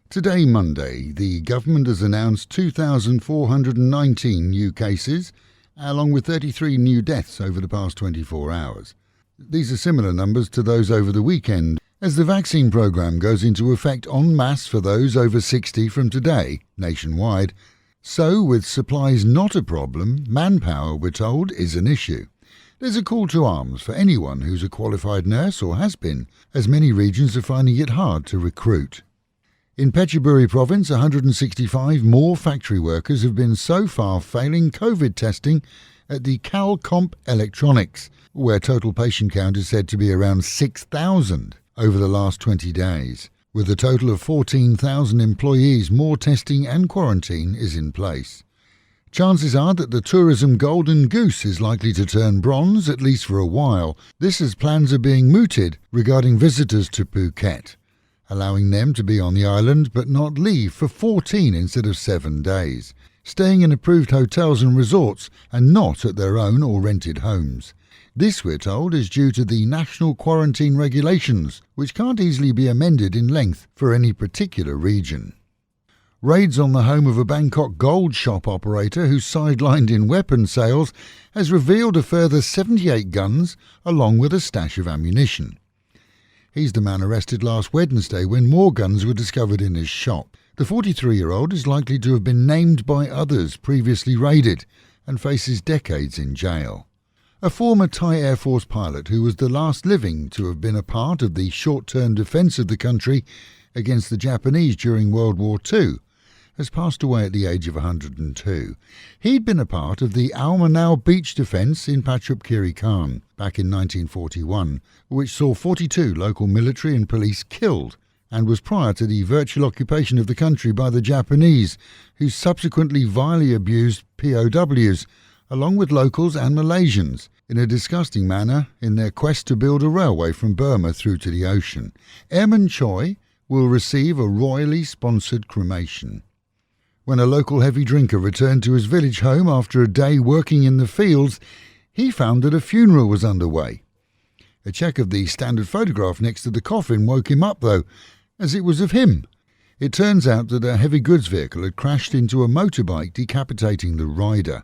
Today, Monday, the government has announced 2,419 new cases, along with 33 new deaths over the past 24 hours. These are similar numbers to those over the weekend, as the vaccine programme goes into effect en masse for those over 60 from today, nationwide. So, with supplies not a problem, manpower, we're told, is an issue. There's a call to arms for anyone who's a qualified nurse or has been, as many regions are finding it hard to recruit. In Petchaburi province, 165 more factory workers have been so far failing COVID testing at the Calcomp Electronics, where total patient count is said to be around 6,000 over the last 20 days. With a total of 14,000 employees, more testing and quarantine is in place. Chances are that the tourism golden goose is likely to turn bronze, at least for a while. This as plans are being mooted regarding visitors to Phuket, allowing them to be on the island but not leave for 14 instead of 7 days, staying in approved hotels and resorts and not at their own or rented homes. This, we're told, is due to the national quarantine regulations, which can't easily be amended in length for any particular region. Raids on the home of a Bangkok gold shop operator who's sidelined in weapon sales has revealed a further 78 guns along with a stash of ammunition. He's the man arrested last Wednesday when more guns were discovered in his shop. The 43-year-old is likely to have been named by others previously raided and faces decades in jail. A former Thai Air Force pilot who was the last living to have been a part of the short-term defence of the country against the Japanese during World War II has passed away at the age of 102. He'd been a part of the Almanau beach defence in Petchaburi back in 1941, which saw 42 local military and police killed, and was prior to the virtual occupation of the country by the Japanese, who subsequently vilely abused POWs, along with locals and Malaysians, in a disgusting manner in their quest to build a railway from Burma through to the ocean. Airman Choi will receive a royally sponsored cremation. When a local heavy drinker returned to his village home after a day working in the fields, he found that a funeral was underway. A check of the standard photograph next to the coffin woke him up, though, as it was of him. It turns out that a heavy goods vehicle had crashed into a motorbike, decapitating the rider.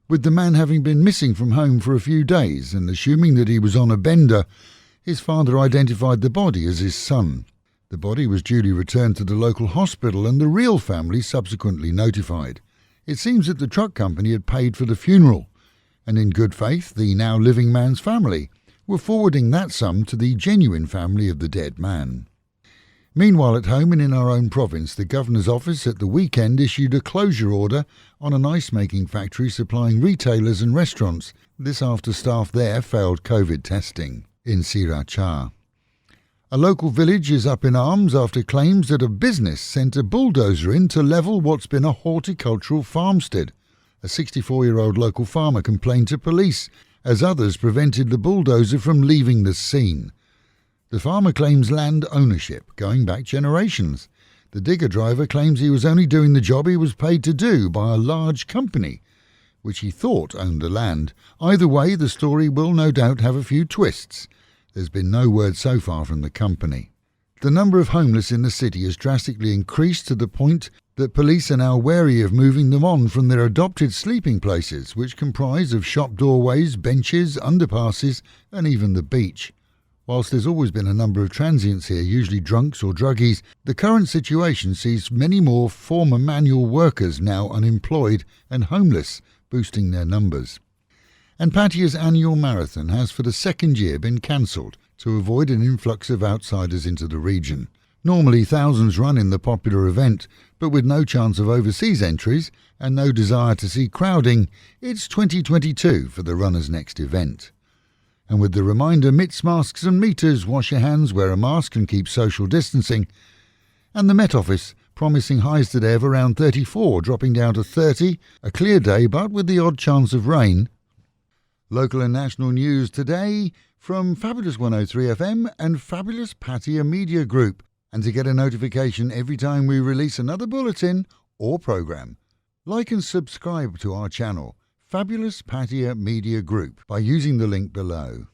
With the man having been missing from home for a few days and assuming that he was on a bender, his father identified the body as his son. The body was duly returned to the local hospital and the real family subsequently notified. It seems that the truck company had paid for the funeral, and in good faith the now living man's family were forwarding that sum to the genuine family of the dead man. Meanwhile, at home and in our own province, the Governor's office at the weekend issued a closure order on an ice-making factory supplying retailers and restaurants. This after staff there failed COVID testing. In Sriracha, a local village is up in arms after claims that a business sent a bulldozer in to level what's been a horticultural farmstead. A 64-year-old local farmer complained to police, as others prevented the bulldozer from leaving the scene. The farmer claims land ownership, going back generations. The digger driver claims he was only doing the job he was paid to do by a large company, which he thought owned the land. Either way, the story will no doubt have a few twists. There's been no word so far from the company. The number of homeless in the city has drastically increased to the point that police are now wary of moving them on from their adopted sleeping places, which comprise of shop doorways, benches, underpasses and even the beach. Whilst there's always been a number of transients here, usually drunks or druggies, the current situation sees many more former manual workers now unemployed and homeless, boosting their numbers. And Pattaya's annual marathon has for the second year been cancelled to avoid an influx of outsiders into the region. Normally thousands run in the popular event, but with no chance of overseas entries and no desire to see crowding, it's 2022 for the runner's next event. And with the reminder, mitts, masks and meters, wash your hands, wear a mask and keep social distancing. And the Met Office promising highs today of around 34, dropping down to 30, a clear day but with the odd chance of rain. Local and national news today from Fabulous 103 FM and Fabulous Pattaya Media Group. And to get a notification every time we release another bulletin or programme, like and subscribe to our channel, Fabulous Pattaya Media Group, by using the link below.